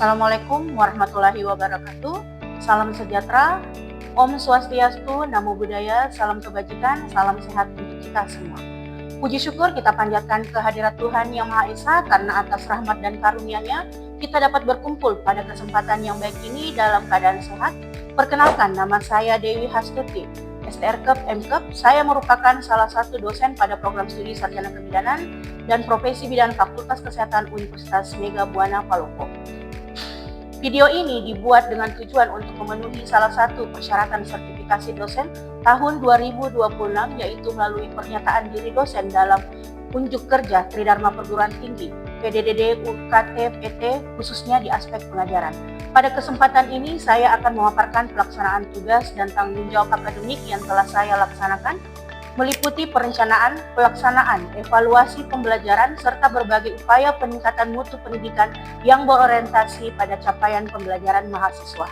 Assalamualaikum warahmatullahi wabarakatuh. Salam sejahtera, Om Swastiastu, Namo Buddhaya, salam kebajikan, salam sehat untuk kita semua. Puji syukur kita panjatkan kehadirat Tuhan Yang Maha Esa karena atas rahmat dan karunia-Nya kita dapat berkumpul pada kesempatan yang baik ini dalam keadaan sehat. Perkenalkan, nama saya Dewi Hastuti, STRKEP MKEP. Saya merupakan salah satu dosen pada program studi Sarjana Kebidanan dan Profesi Bidan Fakultas Kesehatan Universitas Mega Buana Palopo. Video ini dibuat dengan tujuan untuk memenuhi salah satu persyaratan sertifikasi dosen tahun 2026, yaitu melalui pernyataan diri dosen dalam unjuk kerja Tridharma Perguruan Tinggi PDDD UKT PT, khususnya di aspek pengajaran. Pada kesempatan ini saya akan memaparkan pelaksanaan tugas dan tanggung jawab akademik yang telah saya laksanakan, meliputi perencanaan, pelaksanaan, evaluasi pembelajaran, serta berbagai upaya peningkatan mutu pendidikan yang berorientasi pada capaian pembelajaran mahasiswa.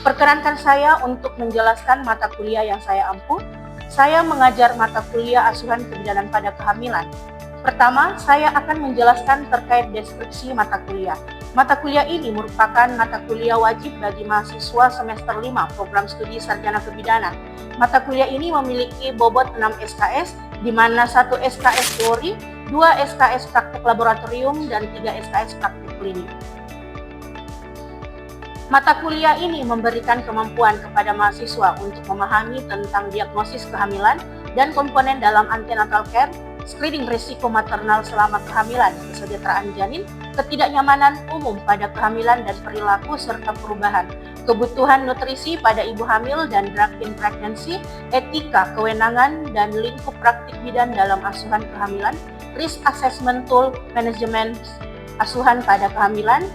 Perkenankan saya untuk menjelaskan mata kuliah yang saya ampu. Saya mengajar mata kuliah asuhan kebidanan pada kehamilan. Pertama, saya akan menjelaskan terkait deskripsi mata kuliah. Mata kuliah ini merupakan mata kuliah wajib bagi mahasiswa semester 5 program studi Sarjana Kebidanan. Mata kuliah ini memiliki bobot 6 SKS, di mana 1 SKS teori, 2 SKS praktik laboratorium, dan 3 SKS praktik klinik. Mata kuliah ini memberikan kemampuan kepada mahasiswa untuk memahami tentang diagnosis kehamilan dan komponen dalam antenatal care, screening risiko maternal selama kehamilan, kesejahteraan janin, ketidaknyamanan umum pada kehamilan dan perilaku serta perubahan, kebutuhan nutrisi pada ibu hamil dan drug in pregnancy, etika, kewenangan, dan lingkup praktik bidan dalam asuhan kehamilan, risk assessment tool, manajemen asuhan pada kehamilan,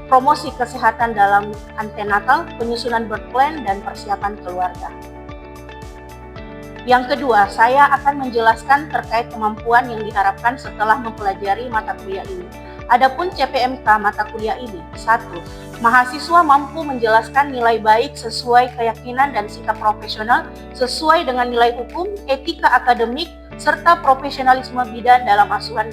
promosi kesehatan dalam antenatal, penyusunan birth plan, dan persiapan keluarga. Yang kedua, saya akan menjelaskan terkait kemampuan yang diharapkan setelah mempelajari mata kuliah ini. Adapun CPMK mata kuliah ini, 1. Mahasiswa mampu menjelaskan nilai baik sesuai keyakinan dan sikap profesional sesuai dengan nilai hukum, etika akademik, serta profesionalisme bidan dalam asuhan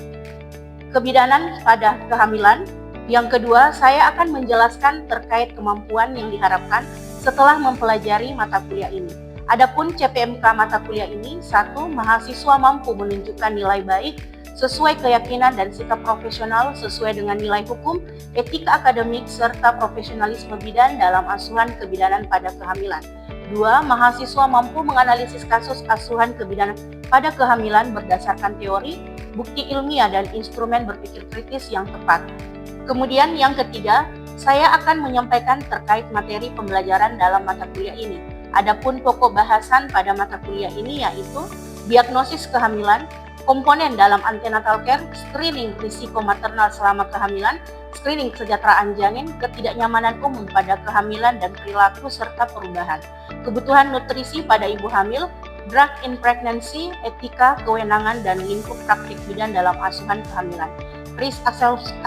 kebidanan pada kehamilan. Yang kedua, saya akan menjelaskan terkait kemampuan yang diharapkan setelah mempelajari mata kuliah ini. Adapun CPMK mata kuliah ini, 1. Mahasiswa mampu menunjukkan nilai baik sesuai keyakinan dan sikap profesional sesuai dengan nilai hukum, etika akademik, serta profesionalisme bidan dalam asuhan kebidanan pada kehamilan. 2. Mahasiswa mampu menganalisis kasus asuhan kebidanan pada kehamilan berdasarkan teori, bukti ilmiah, dan instrumen berpikir kritis yang tepat. Kemudian yang ketiga, saya akan menyampaikan terkait materi pembelajaran dalam mata kuliah ini. Adapun pokok bahasan pada mata kuliah ini yaitu diagnosis kehamilan, komponen dalam antenatal care, screening risiko maternal selama kehamilan, screening kesejahteraan janin, ketidaknyamanan umum pada kehamilan dan perilaku serta perubahan, kebutuhan nutrisi pada ibu hamil, drug in pregnancy, etika, kewenangan, dan lingkup praktik bidan dalam asuhan kehamilan, risk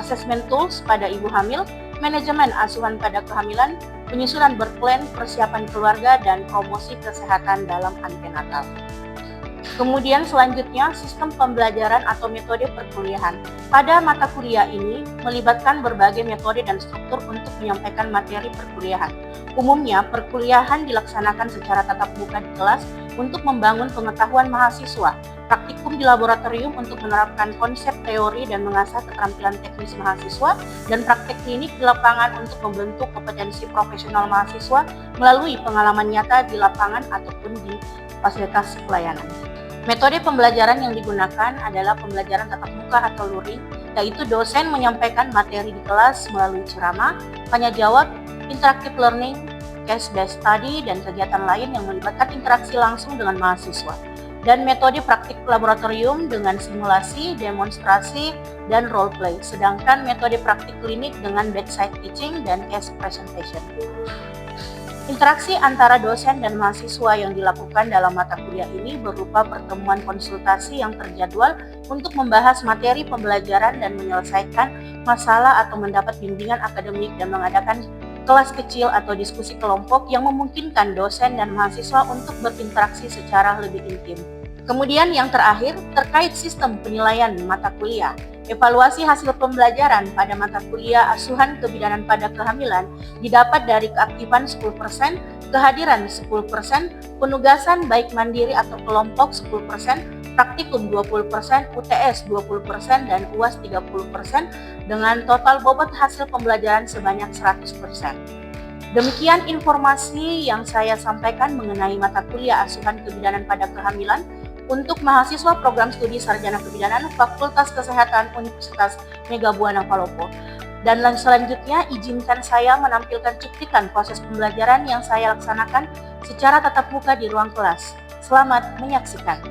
assessment tools pada ibu hamil, manajemen asuhan pada kehamilan, penyusunan birth plan, persiapan keluarga, dan promosi kesehatan dalam antenatal. Kemudian selanjutnya, sistem pembelajaran atau metode perkuliahan. Pada mata kuliah ini melibatkan berbagai metode dan struktur untuk menyampaikan materi perkuliahan. Umumnya, perkuliahan dilaksanakan secara tatap muka di kelas untuk membangun pengetahuan mahasiswa, praktikum di laboratorium untuk menerapkan konsep teori dan mengasah keterampilan teknis mahasiswa, dan praktek klinik di lapangan untuk membentuk kompetensi profesional mahasiswa melalui pengalaman nyata di lapangan ataupun di fasilitas pelayanan. Metode pembelajaran yang digunakan adalah pembelajaran tatap muka atau luring, yaitu dosen menyampaikan materi di kelas melalui ceramah, tanya jawab, interactive learning, case-based study, dan kegiatan lain yang melibatkan interaksi langsung dengan mahasiswa. Dan metode praktik laboratorium dengan simulasi, demonstrasi, dan role play. Sedangkan metode praktik klinik dengan bedside teaching dan case presentation. Interaksi antara dosen dan mahasiswa yang dilakukan dalam mata kuliah ini berupa pertemuan konsultasi yang terjadwal untuk membahas materi pembelajaran dan menyelesaikan masalah atau mendapat bimbingan akademik, dan mengadakan kelas kecil atau diskusi kelompok yang memungkinkan dosen dan mahasiswa untuk berinteraksi secara lebih intim. Kemudian yang terakhir, terkait sistem penilaian mata kuliah. Evaluasi hasil pembelajaran pada mata kuliah asuhan kebidanan pada kehamilan didapat dari keaktifan 10%, kehadiran 10%, penugasan baik mandiri atau kelompok 10%, praktikum 20%, UTS 20%, dan UAS 30% dengan total bobot hasil pembelajaran sebanyak 100%. Demikian informasi yang saya sampaikan mengenai mata kuliah asuhan kebidanan pada kehamilan untuk mahasiswa program studi sarjana kebidanan Fakultas Kesehatan Universitas Mega Buana Palopo. Dan selanjutnya izinkan saya menampilkan cuplikan proses pembelajaran yang saya laksanakan secara tatap muka di ruang kelas. Selamat menyaksikan.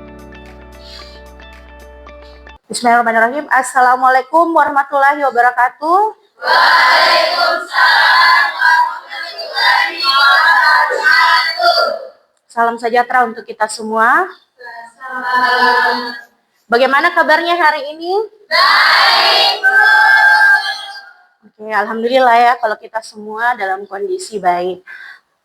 Bismillahirrahmanirrahim. Assalamualaikum warahmatullahi wabarakatuh. Waalaikumsalam warahmatullahi wabarakatuh. Salam sejahtera untuk kita semua. Bagaimana kabarnya hari ini? Baik, Bu. Oke, alhamdulillah ya kalau kita semua dalam kondisi baik.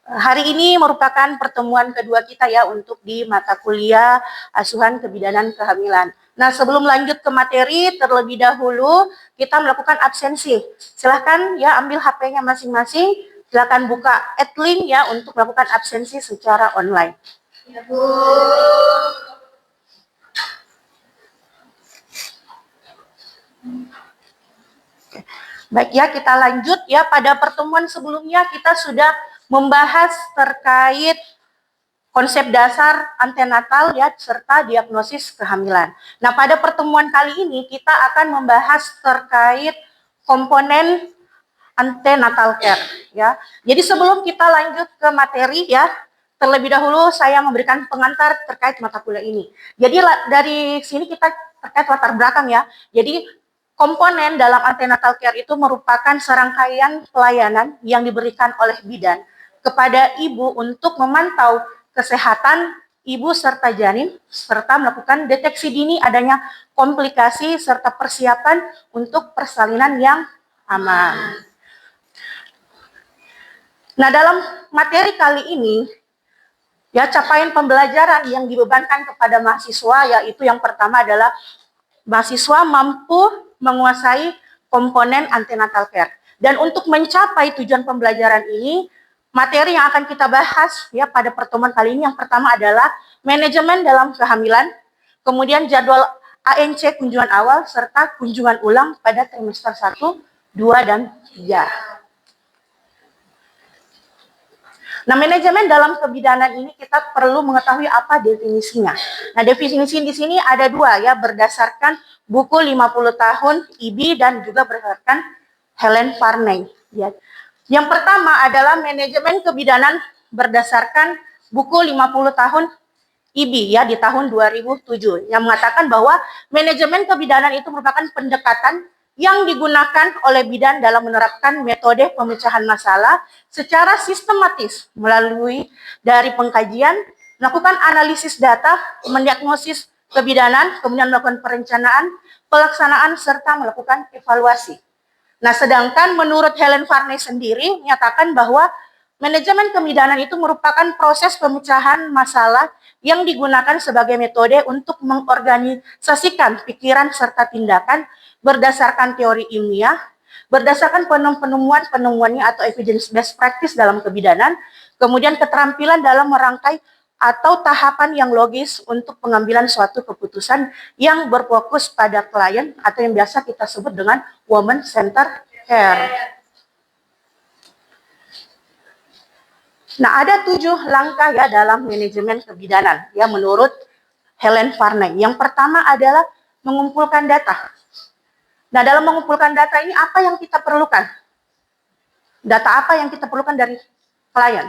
Hari ini merupakan pertemuan kedua kita ya untuk di mata kuliah asuhan kebidanan kehamilan. Nah, sebelum lanjut ke materi, terlebih dahulu kita melakukan absensi. Silahkan ya ambil HP-nya masing-masing, silahkan buka Adlink ya untuk melakukan absensi secara online. Ya, Bu. Baik ya, kita lanjut ya. Pada pertemuan sebelumnya kita sudah membahas terkait konsep dasar antenatal ya serta diagnosis kehamilan. Nah, pada pertemuan kali ini kita akan membahas terkait komponen antenatal care ya. Jadi sebelum kita lanjut ke materi ya, terlebih dahulu saya memberikan pengantar terkait mata kuliah ini. Jadi dari sini kita terkait latar belakang ya. Jadi komponen dalam antenatal care itu merupakan serangkaian pelayanan yang diberikan oleh bidan kepada ibu untuk memantau kesehatan ibu serta janin, serta melakukan deteksi dini adanya komplikasi serta persiapan untuk persalinan yang aman. Nah, dalam materi kali ini, ya capaian pembelajaran yang dibebankan kepada mahasiswa yaitu yang pertama adalah mahasiswa mampu menguasai komponen antenatal care. Dan untuk mencapai tujuan pembelajaran ini, materi yang akan kita bahas ya pada pertemuan kali ini yang pertama adalah manajemen dalam kehamilan, kemudian jadwal ANC kunjungan awal serta kunjungan ulang pada trimester 1, 2, dan 3. Nah, manajemen dalam kebidanan ini kita perlu mengetahui apa definisinya. Nah, definisi di sini ada dua ya, berdasarkan buku 50 tahun IBI dan juga berdasarkan Helen Farney. Ya. Yang pertama adalah manajemen kebidanan berdasarkan buku 50 tahun IBI ya di tahun 2007 yang mengatakan bahwa manajemen kebidanan itu merupakan pendekatan yang digunakan oleh bidan dalam menerapkan metode pemecahan masalah secara sistematis melalui dari pengkajian, melakukan analisis data, mendiagnosis kebidanan, kemudian melakukan perencanaan, pelaksanaan, serta melakukan evaluasi. Nah, sedangkan menurut Helen Farney sendiri menyatakan bahwa manajemen kebidanan itu merupakan proses pemecahan masalah yang digunakan sebagai metode untuk mengorganisasikan pikiran serta tindakan berdasarkan teori ilmiah, berdasarkan penemuan-penemuannya atau evidence based practice dalam kebidanan, kemudian keterampilan dalam merangkai atau tahapan yang logis untuk pengambilan suatu keputusan yang berfokus pada klien atau yang biasa kita sebut dengan woman center care. Nah, ada 7 langkah ya dalam manajemen kebidanan ya menurut Helen Farney. Yang pertama adalah mengumpulkan data. Nah, dalam mengumpulkan data ini apa yang kita perlukan? Data apa yang kita perlukan dari klien?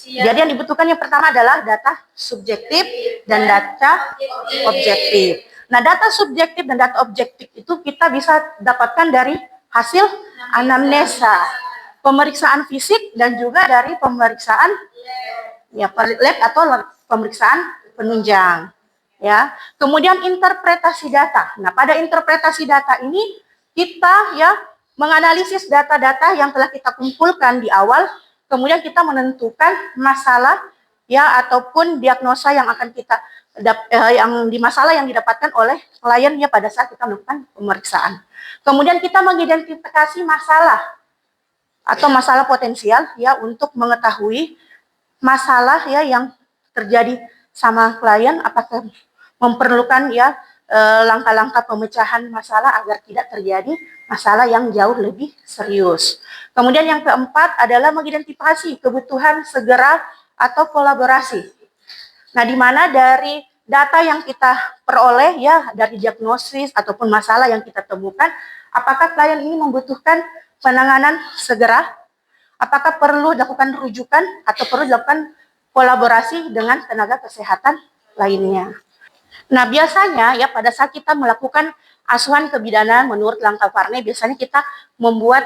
Jadi yang dibutuhkan yang pertama adalah data subjektif dan data objektif. Nah, data subjektif dan data objektif itu kita bisa dapatkan dari hasil anamnesa, pemeriksaan fisik dan juga dari pemeriksaan ya lab atau pemeriksaan penunjang. Ya, kemudian interpretasi data. Nah, pada interpretasi data ini kita ya menganalisis data-data yang telah kita kumpulkan di awal, kemudian kita menentukan masalah ya, ataupun diagnosa yang akan kita masalah yang didapatkan oleh klien ya pada saat kita melakukan pemeriksaan. Kemudian kita mengidentifikasi masalah atau masalah potensial ya untuk mengetahui masalah ya yang terjadi sama klien, apakah memerlukan ya langkah-langkah pemecahan masalah agar tidak terjadi masalah yang jauh lebih serius. Kemudian yang keempat adalah mengidentifikasi kebutuhan segera atau kolaborasi. Nah, di mana dari data yang kita peroleh ya dari diagnosis ataupun masalah yang kita temukan, apakah klien ini membutuhkan penanganan segera, apakah perlu dilakukan rujukan atau perlu dilakukan kolaborasi dengan tenaga kesehatan lainnya. Nah, biasanya ya pada saat kita melakukan asuhan kebidanan menurut langkah Varney, biasanya kita membuat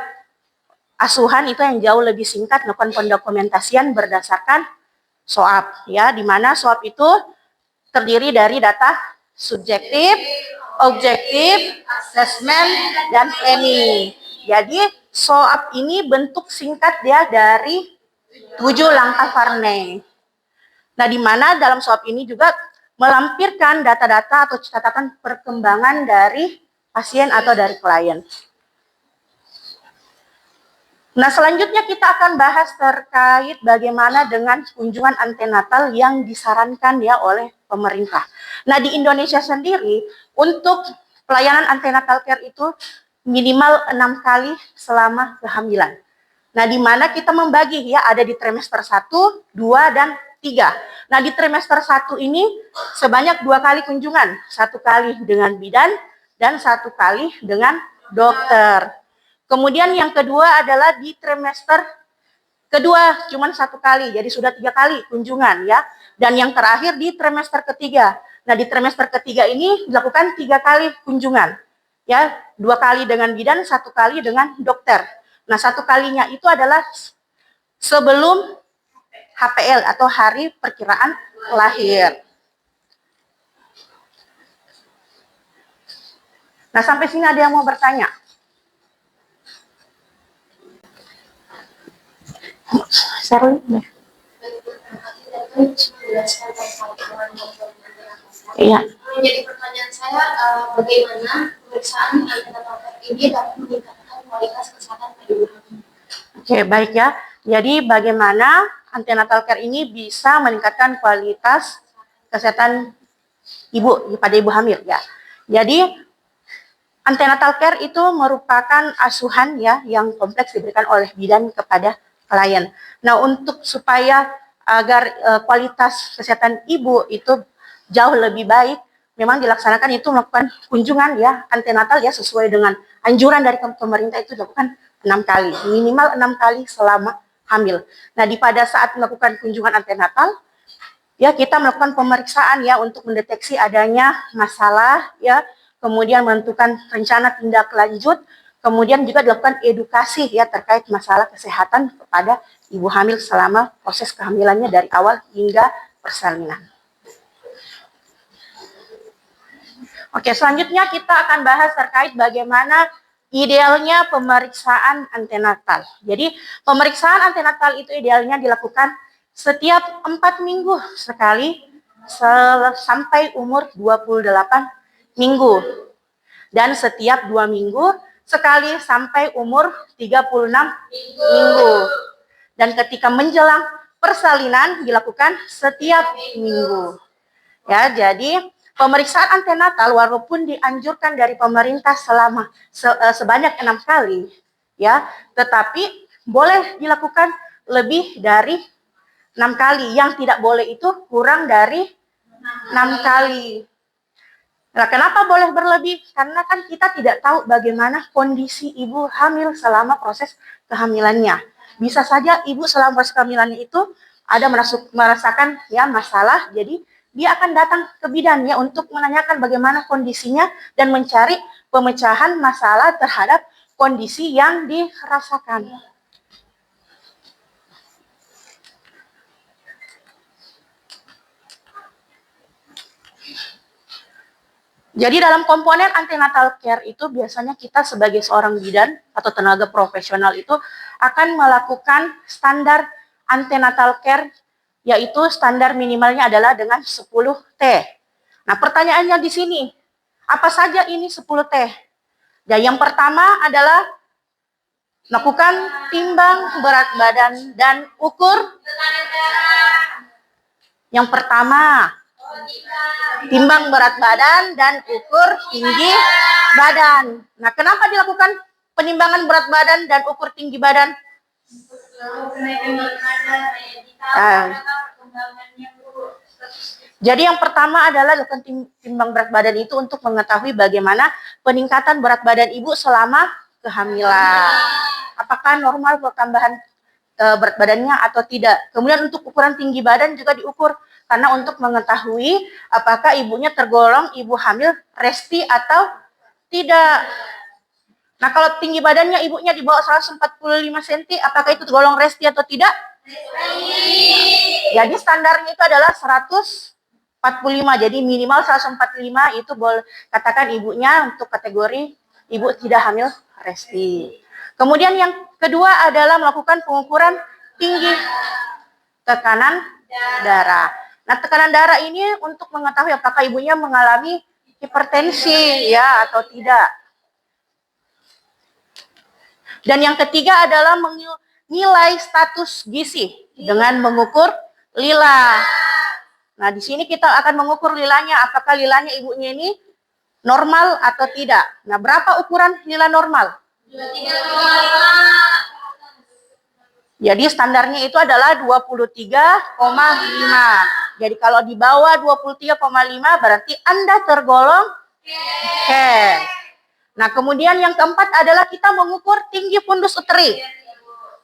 asuhan itu yang jauh lebih singkat, melakukan pendokumentasian berdasarkan SOAP ya, di mana SOAP itu terdiri dari data subjektif, objektif, asesmen, dan planning. Jadi SOAP ini bentuk singkat dia dari 7 langkah Varney. Nah, di mana dalam SOAP ini juga melampirkan data-data atau catatan perkembangan dari pasien atau dari klien. Nah, selanjutnya kita akan bahas terkait bagaimana dengan kunjungan antenatal yang disarankan ya oleh pemerintah. Nah, di Indonesia sendiri untuk pelayanan antenatal care itu minimal 6 kali selama kehamilan. Nah, di mana kita membagi ya ada di trimester 1, 2, dan 3. Nah, di trimester 1 ini sebanyak 2 kali kunjungan, 1 kali dengan bidan dan 1 kali dengan dokter. Kemudian yang kedua adalah di trimester kedua cuma 1 kali, jadi sudah 3 kali kunjungan ya. Dan yang terakhir di trimester ketiga. Nah, di trimester ketiga ini dilakukan 3 kali kunjungan ya, 2 kali dengan bidan, 1 kali dengan dokter. Nah, 1 kalinya itu adalah sebelum HPL atau hari perkiraan lahir. Nah, sampai sini ada yang mau bertanya? Iya. Jadi pertanyaan saya, bagaimana pemeriksaan antenatal care ini dapat meningkatkan kualitas kesehatan pada ibu hamil? Oke, baik ya. Jadi bagaimana antenatal care ini bisa meningkatkan kualitas kesehatan ibu pada ibu hamil ya. Jadi antenatal care itu merupakan asuhan ya yang kompleks diberikan oleh bidan kepada klien. Nah, untuk supaya agar kualitas kesehatan ibu itu jauh lebih baik, memang dilaksanakan itu melakukan kunjungan ya antenatal ya sesuai dengan anjuran dari pemerintah itu dilakukan 6 kali, minimal 6 kali selama hamil. Nah, pada saat melakukan kunjungan antenatal ya kita melakukan pemeriksaan ya untuk mendeteksi adanya masalah ya, kemudian menentukan rencana tindak lanjut, kemudian juga dilakukan edukasi ya terkait masalah kesehatan kepada ibu hamil selama proses kehamilannya dari awal hingga persalinan. Oke, selanjutnya kita akan bahas terkait bagaimana idealnya pemeriksaan antenatal. Jadi pemeriksaan antenatal itu idealnya dilakukan setiap 4 minggu sekali sampai umur 28 minggu. Dan setiap 2 minggu sekali sampai umur 36 minggu. Dan ketika menjelang persalinan dilakukan setiap minggu. Ya, jadi pemeriksaan antenatal walaupun dianjurkan dari pemerintah selama sebanyak 6 kali, ya, tetapi boleh dilakukan lebih dari 6 kali. Yang tidak boleh itu kurang dari 6 kali. Nah, kenapa boleh berlebih? Karena kan kita tidak tahu bagaimana kondisi ibu hamil selama proses kehamilannya. Bisa saja ibu selama proses kehamilannya itu ada merasakan ya masalah, jadi dia akan datang ke bidan ya untuk menanyakan bagaimana kondisinya dan mencari pemecahan masalah terhadap kondisi yang dirasakan. Jadi dalam komponen antenatal care itu biasanya kita sebagai seorang bidan atau tenaga profesional itu akan melakukan standar antenatal care yaitu standar minimalnya adalah dengan 10 T. Nah, pertanyaannya di sini, apa saja ini 10 T? Dan yang pertama adalah lakukan timbang berat badan dan ukur. Yang pertama, timbang berat badan dan ukur tinggi badan. Nah, kenapa dilakukan penimbangan berat badan dan ukur tinggi badan? Jadi yang pertama adalah lakukan timbang berat badan itu untuk mengetahui bagaimana peningkatan berat badan ibu selama kehamilan. Apakah normal pertambahan berat badannya atau tidak. Kemudian untuk ukuran tinggi badan juga diukur karena untuk mengetahui apakah ibunya tergolong ibu hamil resti atau tidak. Nah, kalau tinggi badannya ibunya di bawah 145 cm, apakah itu tergolong resti atau tidak? Jadi standarnya itu adalah 145, jadi minimal 145 itu boleh katakan ibunya untuk kategori ibu tidak hamil resti. Kemudian yang kedua adalah melakukan pengukuran tinggi tekanan darah. Nah, tekanan darah ini untuk mengetahui apakah ibunya mengalami hipertensi ya atau tidak. Dan yang ketiga adalah menilai status gizi dengan mengukur lila. Nah, di sini kita akan mengukur lilanya, apakah lilanya ibunya ini normal atau tidak. Nah, berapa ukuran lila normal? 23,5. Jadi standarnya itu adalah 23,5. Jadi kalau di bawah 23,5 berarti Anda tergolong cash. Nah, kemudian yang keempat adalah kita mengukur tinggi fundus uteri.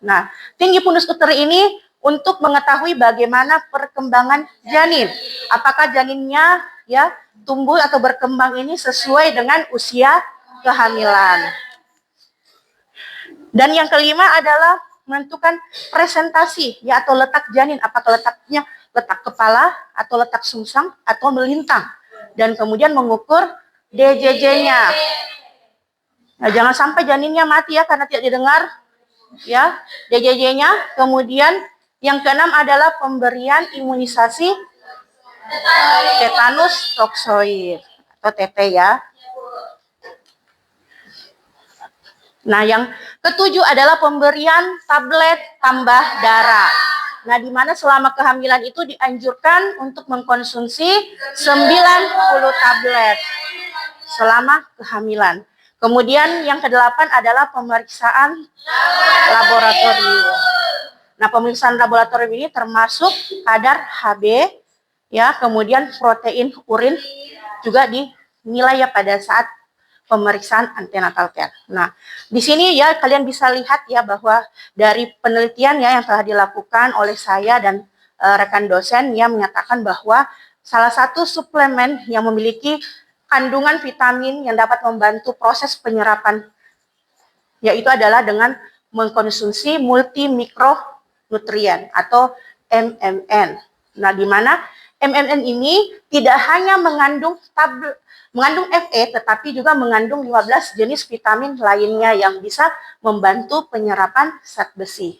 Nah, tinggi fundus uteri ini untuk mengetahui bagaimana perkembangan janin. Apakah janinnya ya tumbuh atau berkembang ini sesuai dengan usia kehamilan. Dan yang kelima adalah menentukan presentasi ya atau letak janin, apakah letaknya letak kepala atau letak sungsang atau melintang. Dan kemudian mengukur DJJ-nya. Nah, jangan sampai janinnya mati ya karena tidak didengar ya DJJ-nya. Kemudian yang keenam adalah pemberian imunisasi tetanus toksoid atau TT ya. Nah, yang ketujuh adalah pemberian tablet tambah darah. Nah, di mana selama kehamilan itu dianjurkan untuk mengkonsumsi 90 tablet selama kehamilan. Kemudian yang kedelapan adalah pemeriksaan laboratorium. Nah, pemeriksaan laboratorium ini termasuk kadar Hb, ya, kemudian protein urin juga dinilai ya pada saat pemeriksaan antenatal care. Nah, di sini ya kalian bisa lihat ya bahwa dari penelitian ya yang telah dilakukan oleh saya dan rekan dosen yang menyatakan bahwa salah satu suplemen yang memiliki kandungan vitamin yang dapat membantu proses penyerapan yaitu adalah dengan mengkonsumsi multimikronutrien atau MMN. Nah, di mana MMN ini tidak hanya mengandung Fe tetapi juga mengandung 15 jenis vitamin lainnya yang bisa membantu penyerapan zat besi.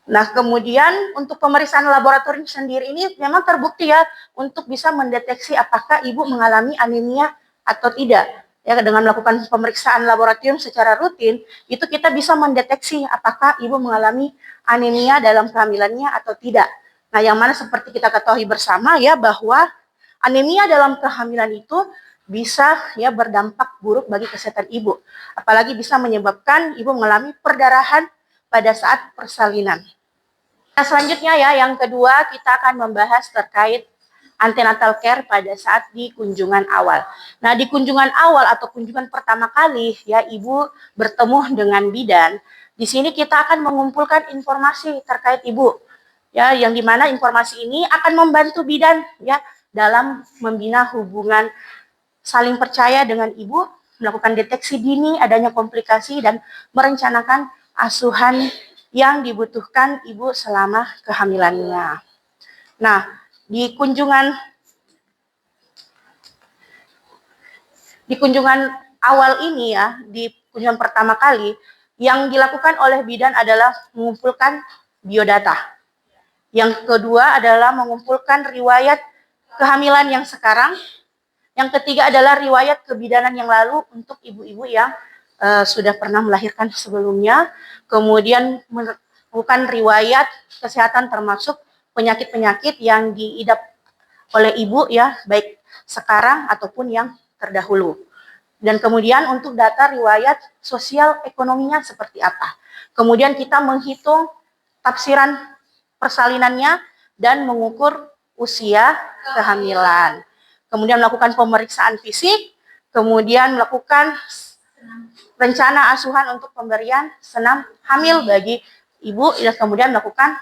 Nah, kemudian untuk pemeriksaan laboratorium sendiri ini memang terbukti ya untuk bisa mendeteksi apakah ibu mengalami anemia atau tidak. Ya, dengan melakukan pemeriksaan laboratorium secara rutin, itu kita bisa mendeteksi apakah ibu mengalami anemia dalam kehamilannya atau tidak. Nah, yang mana seperti kita ketahui bersama ya bahwa anemia dalam kehamilan itu bisa ya berdampak buruk bagi kesehatan ibu. Apalagi bisa menyebabkan ibu mengalami perdarahan pada saat persalinan. Nah, selanjutnya ya, yang kedua kita akan membahas terkait antenatal care pada saat di kunjungan awal. Nah, di kunjungan awal atau kunjungan pertama kali ya ibu bertemu dengan bidan, di sini kita akan mengumpulkan informasi terkait ibu. Ya, yang dimana informasi ini akan membantu bidan ya dalam membina hubungan saling percaya dengan ibu, melakukan deteksi dini adanya komplikasi dan merencanakan asuhan yang dibutuhkan ibu selama kehamilannya. Nah, di kunjungan awal ini ya, di kunjungan pertama kali, yang dilakukan oleh bidan adalah mengumpulkan biodata. Yang kedua adalah mengumpulkan riwayat kehamilan yang sekarang. Yang ketiga adalah riwayat kebidanan yang lalu untuk ibu-ibu yang sudah pernah melahirkan sebelumnya. Kemudian melakukan riwayat kesehatan termasuk penyakit-penyakit yang diidap oleh ibu ya, baik sekarang ataupun yang terdahulu. Dan kemudian untuk data riwayat sosial ekonominya seperti apa. Kemudian kita menghitung tafsiran persalinannya dan mengukur usia kehamilan. Kemudian melakukan pemeriksaan fisik, kemudian melakukan rencana asuhan untuk pemberian senam hamil bagi ibu, dan kemudian melakukan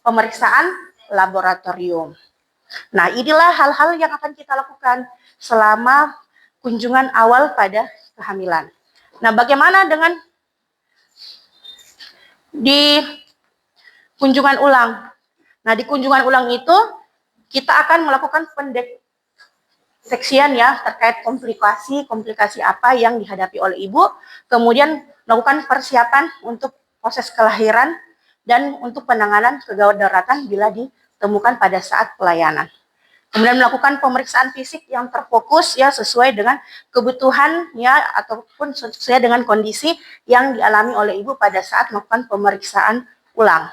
pemeriksaan laboratorium. Nah, inilah hal-hal yang akan kita lakukan selama kunjungan awal pada kehamilan. Nah, bagaimana dengan di kunjungan ulang? Nah, di kunjungan ulang itu kita akan melakukan pendeteksian ya terkait komplikasi apa yang dihadapi oleh ibu, kemudian melakukan persiapan untuk proses kelahiran dan untuk penanganan kegawat daruratan bila ditemukan pada saat pelayanan. Kemudian melakukan pemeriksaan fisik yang terfokus ya sesuai dengan kebutuhan ya ataupun sesuai dengan kondisi yang dialami oleh ibu pada saat melakukan pemeriksaan ulang.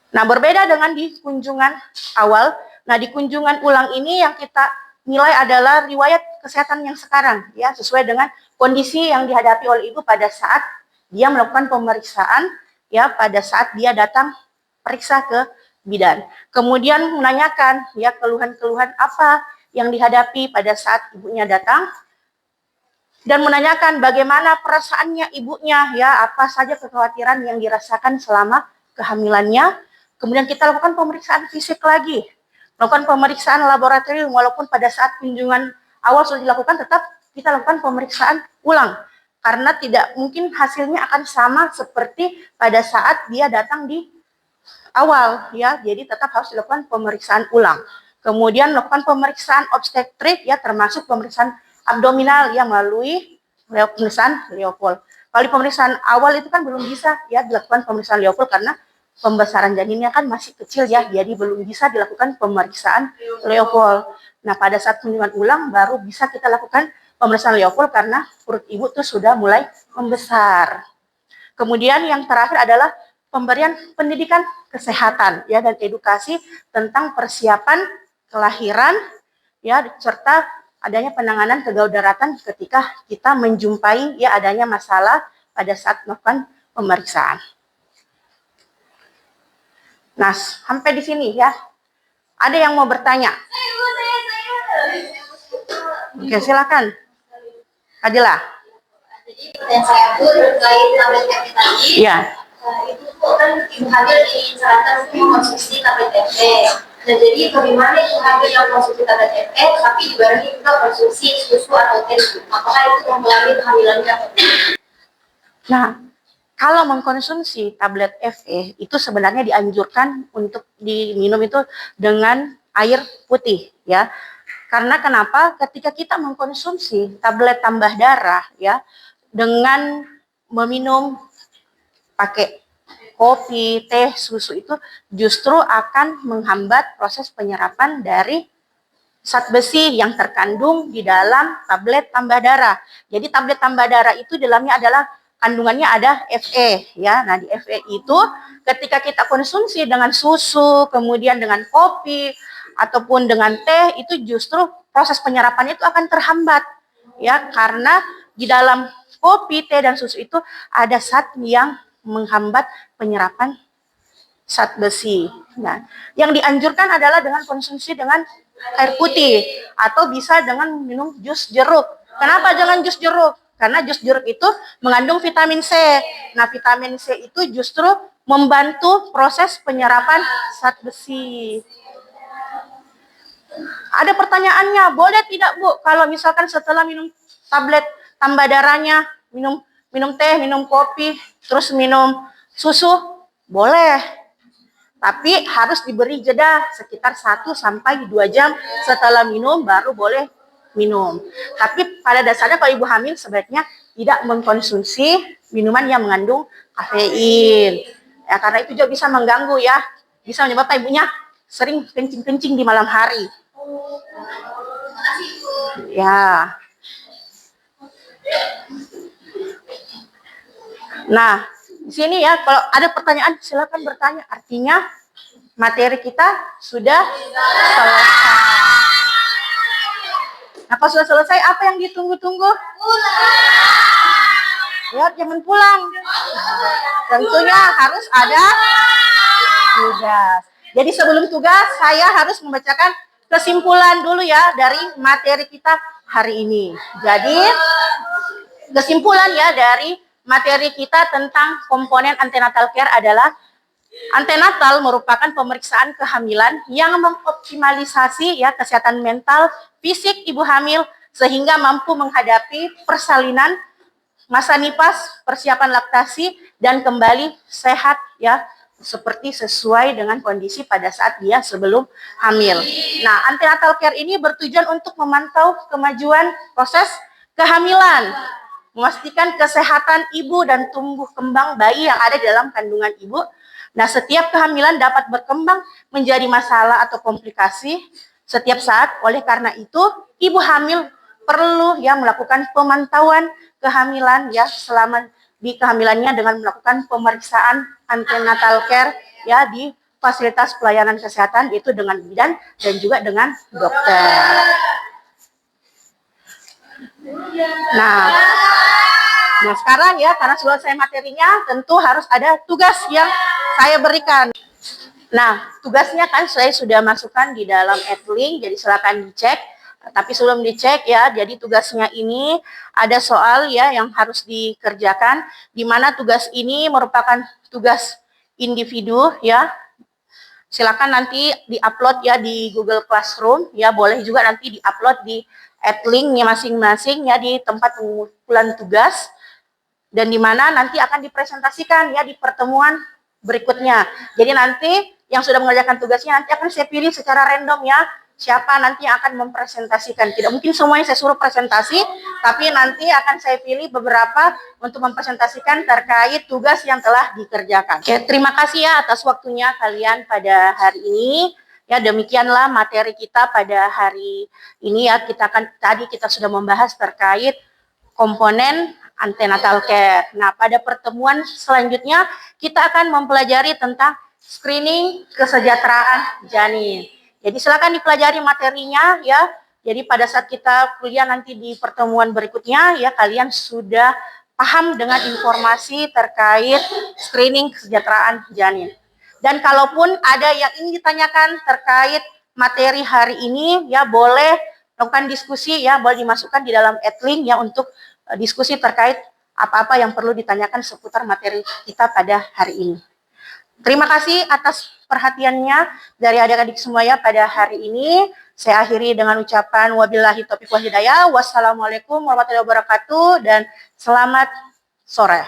Nah, berbeda dengan di kunjungan awal. Nah, di kunjungan ulang ini yang kita nilai adalah riwayat kesehatan yang sekarang ya sesuai dengan kondisi yang dihadapi oleh ibu pada saat dia melakukan pemeriksaan ya pada saat dia datang periksa ke bidan. Kemudian menanyakan ya keluhan-keluhan apa yang dihadapi pada saat ibunya datang dan menanyakan bagaimana perasaannya ibunya ya, apa saja kekhawatiran yang dirasakan selama kehamilannya. Kemudian kita lakukan pemeriksaan fisik lagi, melakukan pemeriksaan laboratorium walaupun pada saat kunjungan awal sudah dilakukan, tetap kita lakukan pemeriksaan ulang karena tidak mungkin hasilnya akan sama seperti pada saat dia datang di awal ya, jadi tetap harus dilakukan pemeriksaan ulang. Kemudian melakukan pemeriksaan obstetrik ya termasuk pemeriksaan abdominal yang melalui pemeriksaan Leopold. Kalau di pemeriksaan awal itu kan belum bisa ya dilakukan pemeriksaan Leopold karena pembesaran janinnya kan masih kecil ya, jadi belum bisa dilakukan pemeriksaan Leopold. Nah, pada saat kunjungan ulang baru bisa kita lakukan pemeriksaan Leopold karena perut ibu tuh sudah mulai membesar. Kemudian yang terakhir adalah pemberian pendidikan kesehatan ya dan edukasi tentang persiapan kelahiran ya serta adanya penanganan kegawat daruratan ketika kita menjumpai ya adanya masalah pada saat melakukan pemeriksaan. Nah, sampai di sini ya. Ada yang mau bertanya? Oke, silakan. Adila. Jadi pertanyaan saya itu terkait tablet TP tadi. Iya. Itu kan ibu hamil disarankan mengkonsumsi tablet TP. Nah, jadi bagaimana ibu hamil yang konsumsi tablet TP tapi dibarengi juga konsumsi susu atau teh? Apakah itu mempengaruhi kehamilannya? Nah, kalau mengkonsumsi tablet FE itu sebenarnya dianjurkan untuk diminum itu dengan air putih ya. Karena kenapa? Ketika kita mengkonsumsi tablet tambah darah ya dengan meminum pakai kopi, teh, susu itu justru akan menghambat proses penyerapan dari zat besi yang terkandung di dalam tablet tambah darah. Jadi tablet tambah darah itu di dalamnya adalah kandungannya ada Fe ya. Nah, di Fe itu ketika kita konsumsi dengan susu, kemudian dengan kopi ataupun dengan teh itu justru proses penyerapannya itu akan terhambat ya karena di dalam kopi, teh dan susu itu ada zat yang menghambat penyerapan zat besi. Nah, yang dianjurkan adalah dengan konsumsi dengan air putih atau bisa dengan minum jus jeruk. Kenapa jangan jus jeruk? Karena jus jeruk itu mengandung vitamin C. Nah, vitamin C itu justru membantu proses penyerapan zat besi. Ada pertanyaannya, boleh tidak Bu kalau misalkan setelah minum tablet tambah darahnya, minum teh, minum kopi, terus minum susu? Boleh. Tapi harus diberi jeda sekitar 1 sampai 2 jam setelah minum baru boleh minum. Tapi pada dasarnya kalau ibu hamil sebaiknya tidak mengkonsumsi minuman yang mengandung kafein. Ya, karena itu juga bisa mengganggu ya, bisa menyebabkan ibunya sering kencing-kencing di malam hari. Ya. Nah, di sini ya, kalau ada pertanyaan silakan bertanya. Artinya materi kita sudah selesai. Nah, kalau sudah selesai, apa yang ditunggu-tunggu? Ya, jangan pulang. Tentunya harus ada tugas. Jadi sebelum tugas, saya harus membacakan kesimpulan dulu ya dari materi kita hari ini. Jadi, kesimpulan ya dari materi kita tentang komponen antenatal care adalah antenatal merupakan pemeriksaan kehamilan yang mengoptimalisasi ya kesehatan mental, fisik ibu hamil sehingga mampu menghadapi persalinan, masa nifas, persiapan laktasi dan kembali sehat ya seperti sesuai dengan kondisi pada saat dia sebelum hamil. Nah, antenatal care ini bertujuan untuk memantau kemajuan proses kehamilan, memastikan kesehatan ibu dan tumbuh kembang bayi yang ada di dalam kandungan ibu. Nah, setiap kehamilan dapat berkembang menjadi masalah atau komplikasi setiap saat. Oleh karena itu, ibu hamil perlu ya melakukan pemantauan kehamilan ya selama di kehamilannya dengan melakukan pemeriksaan antenatal care ya di fasilitas pelayanan kesehatan, yaitu dengan bidan dan juga dengan dokter. Nah, sekarang ya, karena sudah selesai materinya, tentu harus ada tugas yang saya berikan. Nah, tugasnya kan saya sudah masukkan di dalam Edlink, jadi silakan dicek. Tapi sebelum dicek ya, jadi tugasnya ini ada soal ya yang harus dikerjakan, di mana tugas ini merupakan tugas individu ya. Silakan nanti diupload ya di Google Classroom ya, boleh juga nanti diupload di Edlinknya masing-masing ya di tempat pengumpulan tugas, dan di mana nanti akan dipresentasikan ya di pertemuan berikutnya. Jadi nanti yang sudah mengerjakan tugasnya nanti akan saya pilih secara random ya, siapa nanti yang akan mempresentasikan. Tidak mungkin semuanya saya suruh presentasi, tapi nanti akan saya pilih beberapa untuk mempresentasikan terkait tugas yang telah dikerjakan. Oke, terima kasih ya atas waktunya kalian pada hari ini. Ya, demikianlah materi kita pada hari ini ya. Tadi kita sudah membahas terkait komponen antenatal care. Nah, pada pertemuan selanjutnya kita akan mempelajari tentang screening kesejahteraan janin. Jadi silakan dipelajari materinya ya. Jadi pada saat kita kuliah nanti di pertemuan berikutnya ya, kalian sudah paham dengan informasi terkait screening kesejahteraan janin. Dan kalaupun ada yang ingin ditanyakan terkait materi hari ini ya, boleh lakukan diskusi ya, boleh dimasukkan di dalam Edlink ya untuk diskusi terkait apa-apa yang perlu ditanyakan seputar materi kita pada hari ini. Terima kasih atas perhatiannya dari adik-adik semua ya pada hari ini. Saya akhiri dengan ucapan wabillahi taufiq wal hidayah. Wassalamualaikum warahmatullahi wabarakatuh dan selamat sore.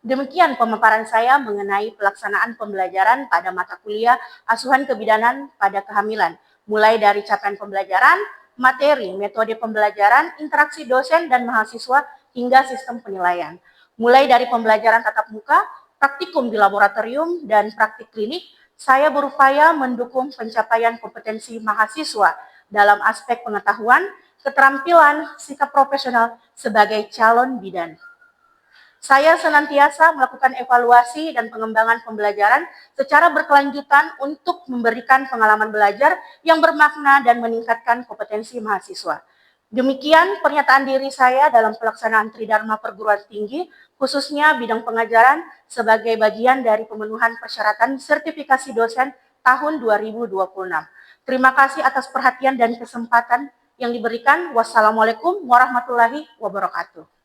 Demikian pemaparan saya mengenai pelaksanaan pembelajaran pada mata kuliah asuhan kebidanan pada kehamilan, mulai dari capaian pembelajaran, materi, metode pembelajaran, interaksi dosen dan mahasiswa, hingga sistem penilaian. Mulai dari pembelajaran tatap muka, praktikum di laboratorium, dan praktik klinik, saya berupaya mendukung pencapaian kompetensi mahasiswa dalam aspek pengetahuan, keterampilan, sikap profesional sebagai calon bidan. Saya senantiasa melakukan evaluasi dan pengembangan pembelajaran secara berkelanjutan untuk memberikan pengalaman belajar yang bermakna dan meningkatkan kompetensi mahasiswa. Demikian pernyataan diri saya dalam pelaksanaan Tridharma Perguruan Tinggi, khususnya bidang pengajaran sebagai bagian dari pemenuhan persyaratan sertifikasi dosen tahun 2026. Terima kasih atas perhatian dan kesempatan yang diberikan. Wassalamualaikum warahmatullahi wabarakatuh.